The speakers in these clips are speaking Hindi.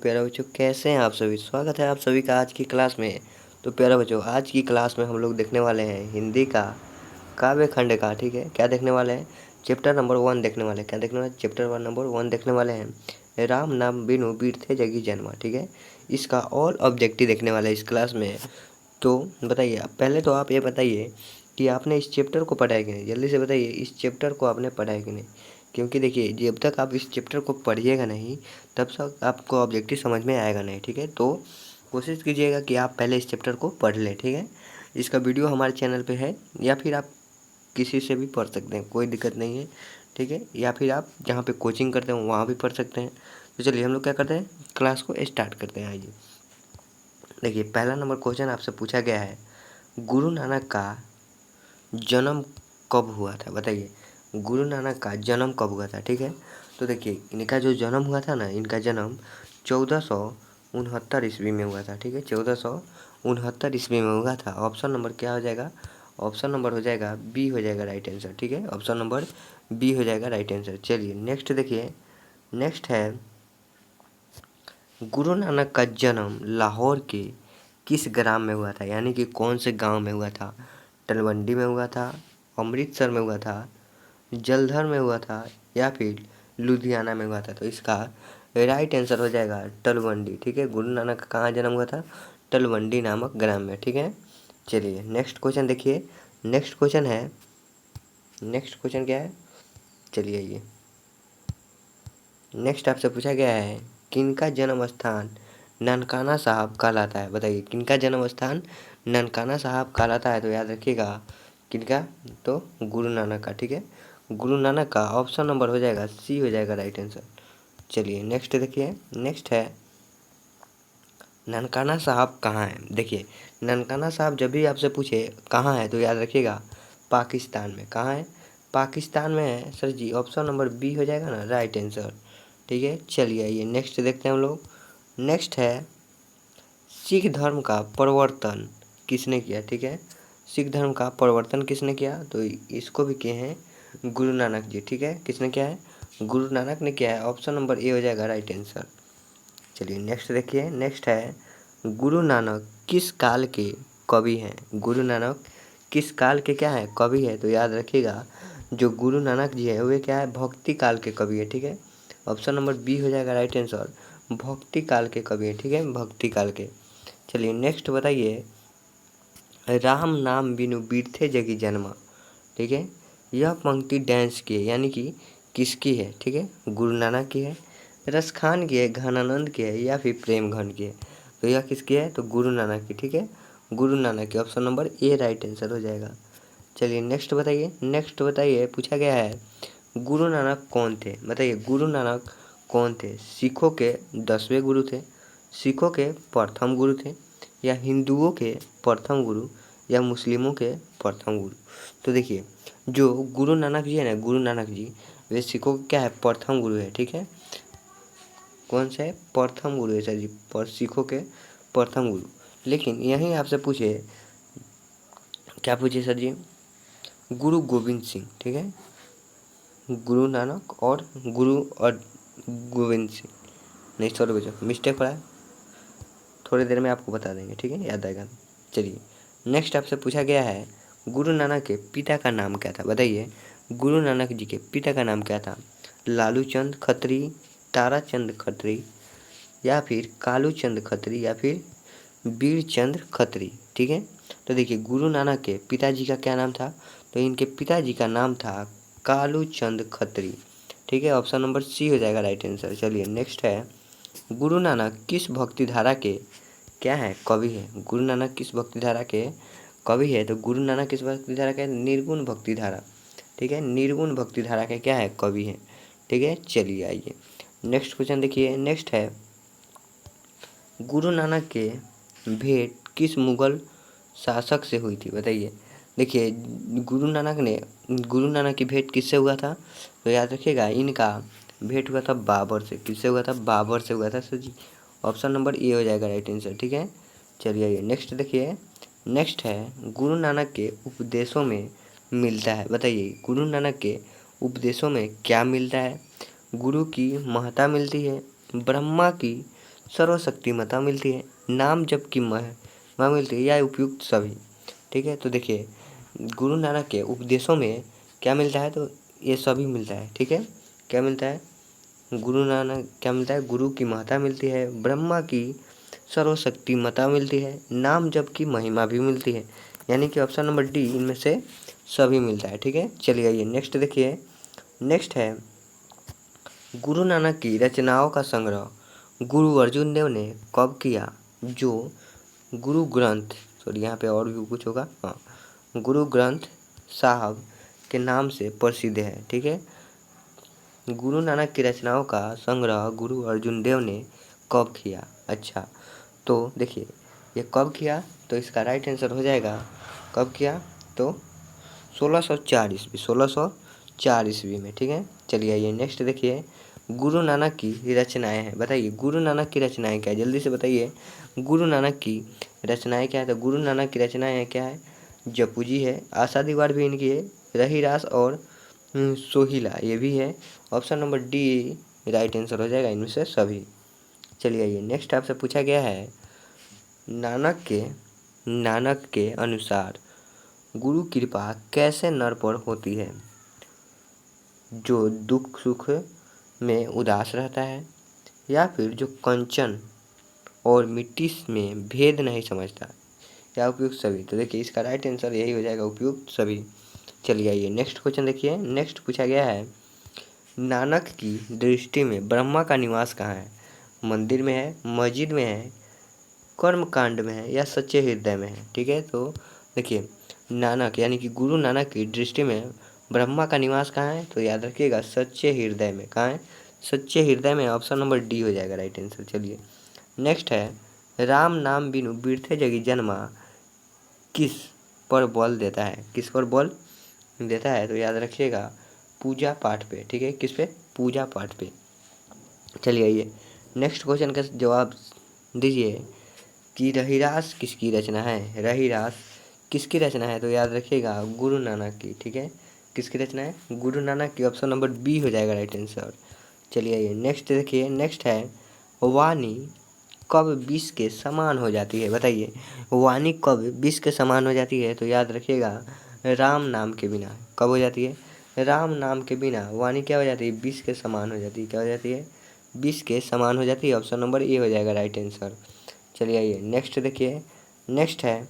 प्यारे बच्चों, कैसे हैं आप सभी। स्वागत है आप सभी का आज की क्लास में। तो प्यारे बच्चों, आज की क्लास में हम लोग देखने वाले हैं हिंदी का काव्य खंड का। ठीक है, क्या देखने वाले हैं? चैप्टर नंबर 1 देखने वाले हैं। क्या देखने वाले? चैप्टर नंबर 1 देखने वाले हैं। राम नाम बिनु बीर थे जगी जन्मा। ठीक है, इसका ऑल ऑब्जेक्टिव देखने वाले हैं इस क्लास में। तो बताइए, पहले तो आप ये बताइए कि आपने इस चैप्टर को पढ़ा है कि नहीं। जल्दी से बताइए, इस चैप्टर को आपने पढ़ा है कि नहीं। क्योंकि देखिए, जब तक आप इस चैप्टर को पढ़िएगा नहीं तब तक आपको ऑब्जेक्टिव समझ में आएगा नहीं। ठीक है, तो कोशिश कीजिएगा कि आप पहले इस चैप्टर को पढ़ लें। ठीक है, इसका वीडियो हमारे चैनल पे है, या फिर आप किसी से भी पढ़ सकते हैं, कोई दिक्कत नहीं है। ठीक है, या फिर आप जहाँ पे कोचिंग करते हैं वहाँ भी पढ़ सकते हैं। तो चलिए हम लोग क्या करते हैं, क्लास को स्टार्ट करते हैं। आइए देखिए, पहला नंबर क्वेश्चन आपसे पूछा गया है, गुरु नानक का जन्म कब हुआ था। बताइए, गुरु नानक का जन्म कब हुआ था। ठीक है, तो देखिए, इनका जो जन्म हुआ था ना, इनका जन्म 1469 ईस्वी में हुआ था। ठीक है, 1469 ईस्वी में हुआ था। ऑप्शन नंबर क्या हो जाएगा? ऑप्शन नंबर हो जाएगा बी, हो जाएगा राइट आंसर। ठीक है, ऑप्शन नंबर बी हो जाएगा राइट आंसर। चलिए नेक्स्ट देखिए, नेक्स्ट है, गुरु नानक का जन्म लाहौर के किस ग्राम में हुआ था, यानी कि कौन से गांव में हुआ था। तलवंडी में हुआ था, अमृतसर में हुआ था, जलंधर में हुआ था, या फिर लुधियाना में हुआ था। तो इसका राइट आंसर हो जाएगा तलवंडी। ठीक है, गुरु नानक का कहाँ जन्म हुआ था? तलवंडी नामक ग्राम में। ठीक है, चलिए नेक्स्ट क्वेश्चन देखिए। नेक्स्ट क्वेश्चन है, नेक्स्ट क्वेश्चन क्या है? चलिए ये नेक्स्ट आपसे पूछा गया है, किनका जन्म स्थान ननकाना साहब कहलाता है। बताइए, किनका जन्म स्थान ननकाना साहब कहलाता है। तो याद रखिएगा किनका, तो गुरु नानक का। ठीक है, गुरु नानक का ऑप्शन नंबर हो जाएगा सी, हो जाएगा राइट आंसर। चलिए नेक्स्ट देखिए, नेक्स्ट है, ननकाना साहब कहाँ है। देखिए, ननकाना साहब जब भी आपसे पूछे कहाँ है तो याद रखिएगा पाकिस्तान में। कहाँ है? पाकिस्तान में है sir ji. Option number B हो जाएगा ना राइट आंसर। ठीक है, चलिए आइए नेक्स्ट देखते हैं हम लोग। नेक्स्ट है, सिख धर्म का प्रवर्तन किसने किया। ठीक है, सिख धर्म का प्रवर्तन किसने किया? तो इसको भी किए हैं गुरु नानक जी। ठीक है, किसने किया है? गुरु नानक ने किया है। ऑप्शन नंबर ए हो जाएगा राइट आंसर। चलिए नेक्स्ट देखिए, नेक्स्ट है, गुरु नानक किस काल के कवि हैं। गुरु नानक किस काल के क्या है? कवि है। तो याद रखिएगा, जो गुरु नानक जी है वे क्या है? भक्ति काल के कवि है। ठीक है, ऑप्शन नंबर बी हो जाएगा राइट आंसर, भक्ति काल के कवि है। ठीक है, भक्ति काल के। चलिए नेक्स्ट बताइए, राम नाम बिनु बीरथे जगी जन्मा। ठीक है, यह पंक्ति डांस की है, यानी कि किसकी है? ठीक है, गुरु नानक की है, रस खान की है, घनानंद की है, या फिर प्रेम घन की है। तो यह किसकी है? तो गुरु नानक की। ठीक है, गुरु नानक की। ऑप्शन नंबर ए राइट आंसर हो जाएगा। चलिए नेक्स्ट बताइए, नेक्स्ट बताइए, पूछा गया है, गुरु नानक कौन थे। बताइए, गुरु नानक कौन थे? सिखों के 10वें गुरु थे, सिखों के प्रथम गुरु थे, या हिंदुओं के प्रथम गुरु, या मुस्लिमों के प्रथम गुरु। तो देखिए, जो गुरु नानक जी है ना, गुरु नानक जी वे सिखों के क्या है? प्रथम गुरु है। ठीक है, कौन से है? प्रथम गुरु है सर जी, पर सिखों के प्रथम गुरु। लेकिन यहीं आपसे पूछे, क्या पूछे सर जी? गुरु गोविंद सिंह। ठीक है, गुरु नानक और गुरु और गोविंद सिंह, नहीं सॉरी बच्चों, मिस्टेक हो रहा है, थोड़ी देर में आपको बता देंगे। ठीक है, याद आएगा। चलिए नेक्स्ट आपसे पूछा गया है, गुरु नानक के पिता का नाम क्या था। बताइए, गुरु नानक जी के पिता का नाम क्या था? लालू चंद खत्री, ताराचंद खत्री, या फिर कालू चंद खत्री, या फिर वीर चंद्र खत्री। ठीक है, तो देखिए, गुरु नानक के पिताजी का क्या नाम था? तो इनके पिताजी का नाम था कालू चंद खत्री। ठीक है, ऑप्शन नंबर सी हो जाएगा राइट आंसर। चलिए नेक्स्ट है, गुरु नानक किस भक्ति धारा के क्या है? कवि है। गुरु नानक किस भक्ति धारा के कवि है? तो गुरु नानक किस भक्ति धारा के? निर्गुण भक्ति धारा। ठीक है, निर्गुण भक्ति धारा के क्या है? कवि है। ठीक है, चलिए आइए नेक्स्ट क्वेश्चन देखिए। नेक्स्ट है, गुरु नानक के भेंट किस मुगल शासक से हुई थी। बताइए, देखिए, गुरु नानक की भेंट किससे हुआ था? तो याद रखिएगा, इनका भेंट हुआ था बाबर से। किससे हुआ था? बाबर से हुआ था sir ji. Option number A हो जाएगा राइट आंसर। ठीक है, चलिए आइए नेक्स्ट देखिए। नेक्स्ट है, गुरु नानक के उपदेशों में मिलता है। बताइए, गुरु नानक के उपदेशों में क्या मिलता है? गुरु की महत्ता मिलती है, ब्रह्मा की सर्वशक्तिमता मिलती है, नाम जप की महिमा मिलती है, या उपयुक्त सभी। ठीक है, तो देखिए गुरु नानक के उपदेशों में क्या मिलता है, तो ये सभी मिलता है। ठीक है, क्या मिलता है, गुरु नानक क्या मिलता है, गुरु की महत्ता मिलती है, ब्रह्मा की सर्वशक्तिमता मिलती है, नाम जप की महिमा भी मिलती है। यानी कि ऑप्शन नंबर डी इनमें से सभी मिलता है। ठीक है, चलिए आइए नेक्स्ट देखिए। नेक्स्ट है गुरु नानक की रचनाओं का संग्रह गुरु अर्जुन देव ने कब किया, जो गुरु ग्रंथ, सॉरी यहाँ पे और भी कुछ होगा, हाँ, गुरु ग्रंथ साहब के नाम से प्रसिद्ध है। ठीक है, गुरु नानक की रचनाओं का संग्रह गुरु अर्जुन देव ने कब किया। अच्छा, तो देखिए ये कब किया, तो इसका राइट आंसर हो जाएगा, कब किया, तो 1604 ईस्वी, 1604 ईस्वी में। ठीक है, चलिए आइए नेक्स्ट देखिए। गुरु नानक की रचनाएं हैं, बताइए गुरु नानक की रचनाएं क्या है, जल्दी से बताइए। गुरु नानक की रचनाएं क्या है, तो गुरु नानक की रचनाएं हैं क्या है, जपू जी है, आशा दीवार भी इनकी है, रहीरास और सोहिला ये भी है। Option number D right answer हो जाएगा इनमें से सभी। चलिए आइए नेक्स्ट आपसे पूछा गया है, नानक के अनुसार गुरु कृपा कैसे नर पर होती है, जो दुख सुख में उदास रहता है, या फिर जो कंचन और मिट्टी में भेद नहीं समझता, या उपयुक्त सभी। तो देखिए इसका राइट आंसर यही हो जाएगा, उपयुक्त सभी। चलिए आइए नेक्स्ट क्वेश्चन देखिए। नेक्स्ट पूछा गया है, नानक की दृष्टि में ब्रह्मा का निवास कहाँ है, मंदिर में है, मस्जिद में है, कर्म कांड में है, या सच्चे हृदय में है। ठीक है, तो देखिए नानक यानी कि गुरु नानक की दृष्टि में ब्रह्मा का निवास कहाँ है, तो याद रखिएगा सच्चे हृदय में। कहाँ है, सच्चे हृदय में। ऑप्शन नंबर डी हो जाएगा राइट आंसर। चलिए नेक्स्ट है, राम नाम बिनु बिरथे जगी जन्मा किस पर बल देता है, किस पर बल देता है, तो याद रखिएगा पूजा पाठ पे। ठीक है, किस पे, पूजा पाठ पे। चलिए आइए नेक्स्ट क्वेश्चन का जवाब दीजिए कि रहीरास किसकी रचना है, रहीरास किसकी रचना है, तो याद रखिएगा गुरु नानक की। ठीक है, किसकी रचना है, गुरु नानक की। ऑप्शन नंबर बी हो जाएगा राइट आंसर। चलिए आइए नेक्स्ट देखिए। नेक्स्ट है, वाणी कब विष के समान हो जाती है, बताइए वाणी कब विष के समान हो जाती है, तो याद रखिएगा राम नाम के बिना। कब हो जाती है, राम नाम के बिना वाणी क्या हो जाती है, विष के समान हो जाती है। क्या हो जाती है, विष के समान हो जाती है। ऑप्शन नंबर ए हो जाएगा राइट आंसर। चलिए आइए नेक्स्ट देखिए। नेक्स्ट है,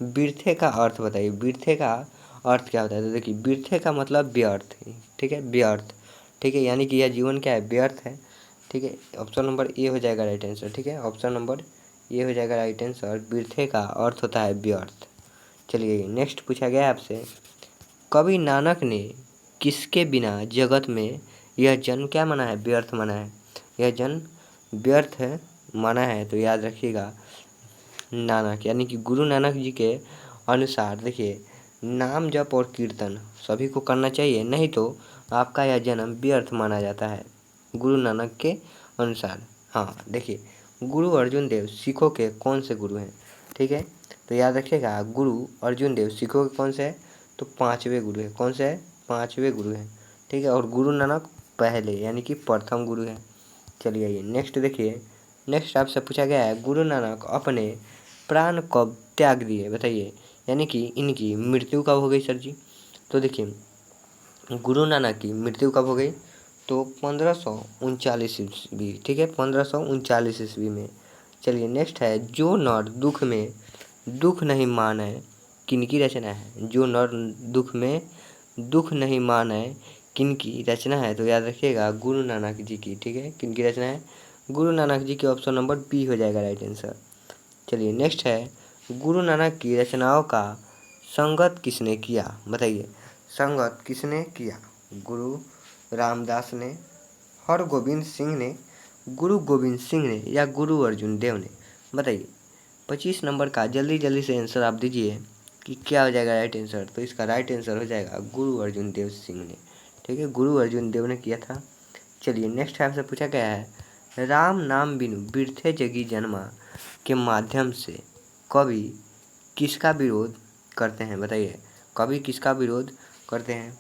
बिरथे का अर्थ बताइए, बिरथे का अर्थ क्या होता है, तो देखिए बिरथे का मतलब व्यर्थ। ठीक है, व्यर्थ। ठीक है, यानी कि यह जीवन क्या है, व्यर्थ है। ठीक है, ऑप्शन नंबर ए हो जाएगा राइट आंसर। ठीक है, ऑप्शन नंबर ए हो जाएगा राइट आंसर। बिरथे का अर्थ होता है व्यर्थ। चलिए नेक्स्ट पूछा गया है आपसे, कवि नानक ने किसके बिना जगत में यह जन्म क्या माना है, व्यर्थ माना है, यह जन्म व्यर्थ है माना है, तो याद रखिएगा नानक यानी कि गुरु नानक जी के अनुसार देखिए नाम जप और कीर्तन सभी को करना चाहिए, नहीं तो आपका यह जन्म व्यर्थ माना जाता है गुरु नानक के अनुसार। हाँ देखिए, गुरु अर्जुन देव सिखों के कौन से गुरु हैं, ठीक है, तो याद रखिएगा गुरु अर्जुन देव सिखों के कौन से है, तो पांचवें गुरु है। कौन से है, पांचवें गुरु हैं। ठीक है, और गुरु नानक पहले यानी कि प्रथम गुरु हैं। चलिए आइए नेक्स्ट देखिए। नेक्स्ट आपसे पूछा गया है, गुरु नानक अपने प्राण कब त्याग दिए, बताइए, यानी कि इनकी मृत्यु कब हो गई सर जी, तो देखिए गुरु नानक की मृत्यु कब हो गई, तो 1539 ईस्वी। ठीक है, 1539 ईस्वी में। चलिए नेक्स्ट है, जो नर दुख में दुख नहीं माने किनकी रचना है, जो नर दुख में दुख नहीं माने किनकी रचना है, तो याद रखिएगा गुरु नानक जी की। ठीक है, किनकी रचना है, गुरु नानक जी की। ऑप्शन नंबर बी हो जाएगा राइट आंसर। चलिए नेक्स्ट है, गुरु नानक की रचनाओं का संगत किसने किया, बताइए संगत किसने किया, गुरु रामदास ने, हरगोविंद सिंह ने, गुरु गोविंद सिंह ने, या गुरु अर्जुन देव ने, बताइए 25 नंबर का जल्दी जल्दी से आंसर आप दीजिए कि क्या हो जाएगा राइट आंसर, तो इसका राइट आंसर हो जाएगा गुरु अर्जुन देव सिंह ने। ठीक है, गुरु अर्जुन देव ने किया था। चलिए नेक्स्ट आपसे पूछा गया है, राम नाम बिनु बिरथे जगी जन्मा के माध्यम से कवि किसका विरोध करते हैं, बताइए कवि किसका विरोध करते हैं,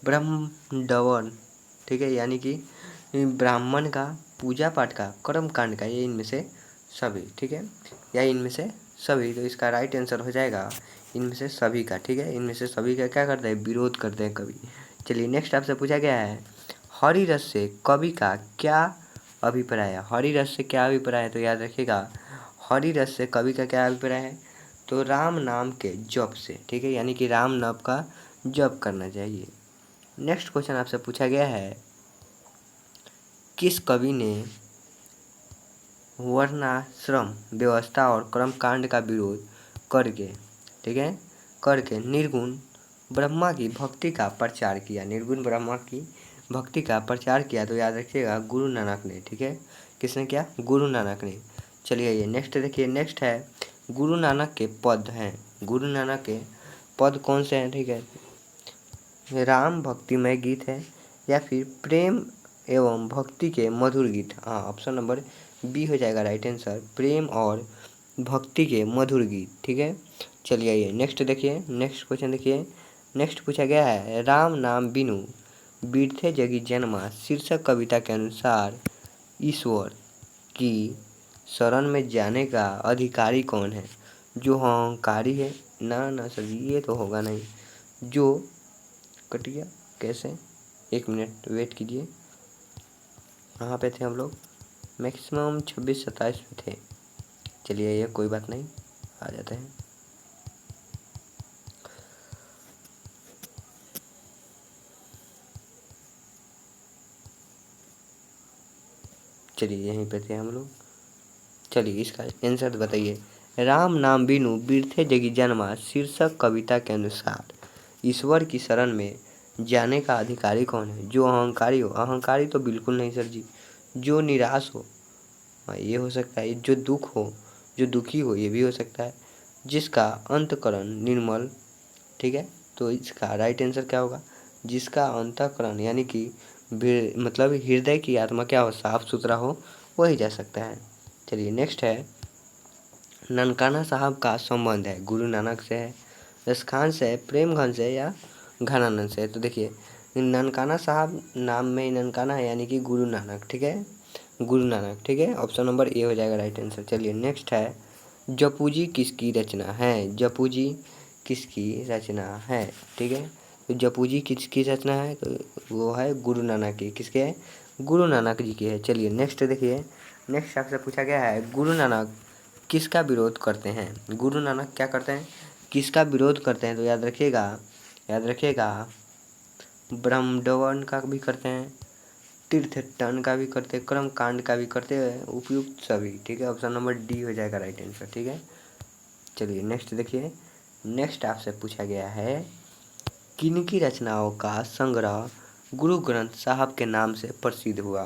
ब्रह्मंडवन। ठीक है, यानी कि ब्राह्मण का, पूजा पाठ का, कर्म कांड का, ये इनमें से सभी, ठीक है, या इनमें से सभी। तो इसका राइट आंसर हो जाएगा इनमें से सभी का, ठीक है। इनमें से सभी का क्या करते हैं, विरोध करते हैं कवि। चलिए नेक्स्ट आपसे पूछा गया है, हरि रस से कवि का क्या अभिप्राय है। हरि रस से क्या अभिप्राय है, तो याद रखिएगा हरि रस से कवि का क्या अभिप्राय है, तो राम नाम के जप से, ठीक है, यानी कि राम नाम का जप करना चाहिए। नेक्स्ट क्वेश्चन आपसे पूछा गया है, किस कवि ने वर्णाश्रम व्यवस्था और कर्म कांड का विरोध करके, ठीक है, करके निर्गुण ब्रह्मा की भक्ति का प्रचार किया। निर्गुण ब्रह्मा की भक्ति का प्रचार किया, तो याद रखिएगा गुरु नानक ने, ठीक है। किसने किया, गुरु नानक ने। चलिए ये नेक्स्ट देखिए, नेक्स्ट है गुरु नानक के पद हैं। गुरु नानक के पद कौन से हैं, ठीक है, राम भक्तिमय गीत है या फिर प्रेम एवं भक्ति के मधुर गीत। हाँ, ऑप्शन नंबर बी हो जाएगा राइट आंसर, प्रेम और भक्ति के मधुर गीत, ठीक है। चलिए आइए नेक्स्ट देखिए, नेक्स्ट क्वेश्चन देखिए। नेक्स्ट पूछा गया है, राम नाम बिनु बिरथे जगी जन्मा शीर्षक कविता के अनुसार ईश्वर की शरण में जाने का अधिकारी कौन है। जो अहंकारी है, ना ना सर ये तो होगा नहीं। जो कटिया कैसे, एक मिनट वेट कीजिए, कहाँ पे थे हम लोग, मैक्सिमम 26-27 पे थे। चलिए ये कोई बात नहीं, आ जाते हैं। चलिए यहीं पे थे हम लोग। चलिए इसका आंसर बताइए, राम नाम बिनु बिरथे जगी जन्मा शीर्षक कविता के अनुसार ईश्वर की शरण में जाने का अधिकारी कौन है। जो अहंकारी हो, अहंकारी तो बिल्कुल नहीं सर जी। जो निराश हो, हाँ ये हो सकता है। जो दुख हो, जो दुखी हो, ये भी हो सकता है। जिसका अंतःकरण निर्मल, ठीक है, तो इसका राइट आंसर क्या होगा, जिसका अंतःकरण यानी कि मतलब हृदय की आत्मा क्या हो, साफ सुथरा हो, वही जा सकता है। चलिए नेक्स्ट है, ननकाना साहब का संबंध है गुरु नानक से है, रसखान से है, प्रेमगंज से या घनानंद से है। तो देखिए ननकाना साहब नाम में ही ननकाना है, यानी कि गुरु नानक, ठीक है, गुरु नानक, ठीक है, ऑप्शन नंबर ए हो जाएगा राइट आंसर। चलिए नेक्स्ट है, जपूजी किसकी रचना है। जपूजी किसकी रचना है, ठीक है, तो जपूजी किसकी रचना है, तो वो है गुरु नानक की। किसके है, गुरु नानक जी की है। चलिए नेक्स्ट देखिए, नेक्स्ट आपसे पूछा गया है, गुरु नानक किसका विरोध करते हैं। गुरु नानक क्या करते हैं, किसका विरोध करते हैं, तो याद रखिएगा, याद रखिएगा ब्रह्मडवन का भी करते हैं, तीर्थटन का भी करते हैं, कर्म कांड का भी करते हैं, उपयुक्त सभी, ठीक है, ऑप्शन नंबर डी हो जाएगा राइट आंसर, ठीक है। चलिए नेक्स्ट देखिए, नेक्स्ट आपसे पूछा गया है, किनकी रचनाओं का संग्रह गुरु ग्रंथ साहब के नाम से प्रसिद्ध हुआ।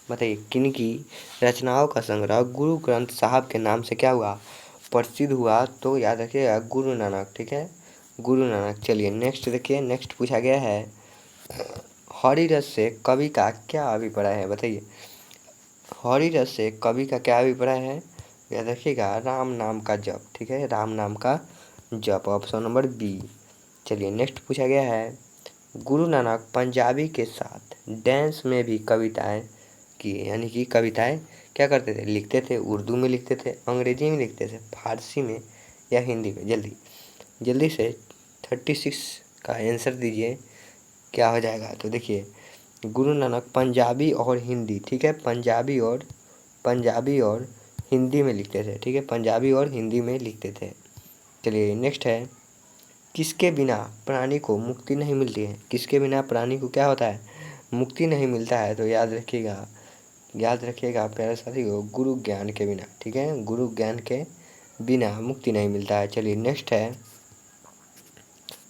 बताइए किनकी रचनाओं का संग्रह गुरु ग्रंथ साहब के नाम से क्या हुआ, प्रसिद्ध हुआ। तो याद रखिएगा गुरु नानक, ठीक है, गुरु नानक। चलिए नेक्स्ट देखिए, नेक्स्ट पूछा गया है, हरि रस से कवि का क्या अभिप्राय है। बताइए हरि रस से कवि का क्या अभिप्राय है, याद रखिएगा राम नाम का जप, ठीक है, राम नाम का जप, ऑप्शन नंबर बी। चलिए नेक्स्ट पूछा गया है, गुरु नानक पंजाबी के साथ डांस में भी कविताएं की, यानी कि कविताएं क्या करते थे, लिखते थे, उर्दू में लिखते थे, अंग्रेजी में लिखते थे, फारसी में या हिंदी में। जल्दी जल्दी से 36 का आंसर दीजिए, क्या हो जाएगा। तो देखिए गुरु नानक पंजाबी और हिंदी, ठीक है, पंजाबी और हिंदी में लिखते थे, ठीक है, पंजाबी और हिंदी में लिखते थे। चलिए नेक्स्ट है, किसके बिना प्राणी को मुक्ति नहीं मिलती है। किसके बिना प्राणी को क्या होता है, मुक्ति नहीं मिलता है। तो याद रखिएगा, याद रखिएगा प्यारे साथियों, गुरु ज्ञान के बिना, ठीक है, गुरु ज्ञान के बिना मुक्ति नहीं मिलता है। चलिए नेक्स्ट है,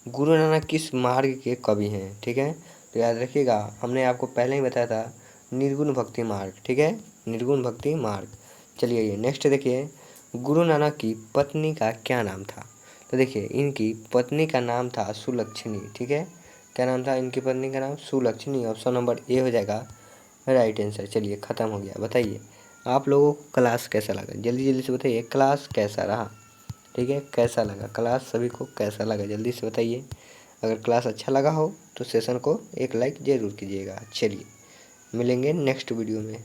गुरु नानक किस मार्ग के कवि हैं, ठीक है, तो याद रखिएगा हमने आपको पहले ही बताया था निर्गुण भक्ति मार्ग, ठीक है, निर्गुण भक्ति मार्ग। चलिए ये नेक्स्ट देखिए, गुरु नानक की पत्नी का क्या नाम था। तो देखिए इनकी पत्नी का नाम था सुलक्षणी, ठीक है, क्या नाम था इनकी पत्नी का नाम, सुलक्षणी, ऑप्शन नंबर ए हो जाएगा राइट आंसर। चलिए ख़त्म हो गया। बताइए आप लोगों को क्लास कैसा लगा, जल्दी जल्दी से बताइए क्लास कैसा रहा, ठीक है, कैसा लगा क्लास, सभी को कैसा लगा जल्दी से बताइए। अगर क्लास अच्छा लगा हो तो सेशन को एक लाइक ज़रूर कीजिएगा। चलिए मिलेंगे नेक्स्ट वीडियो में।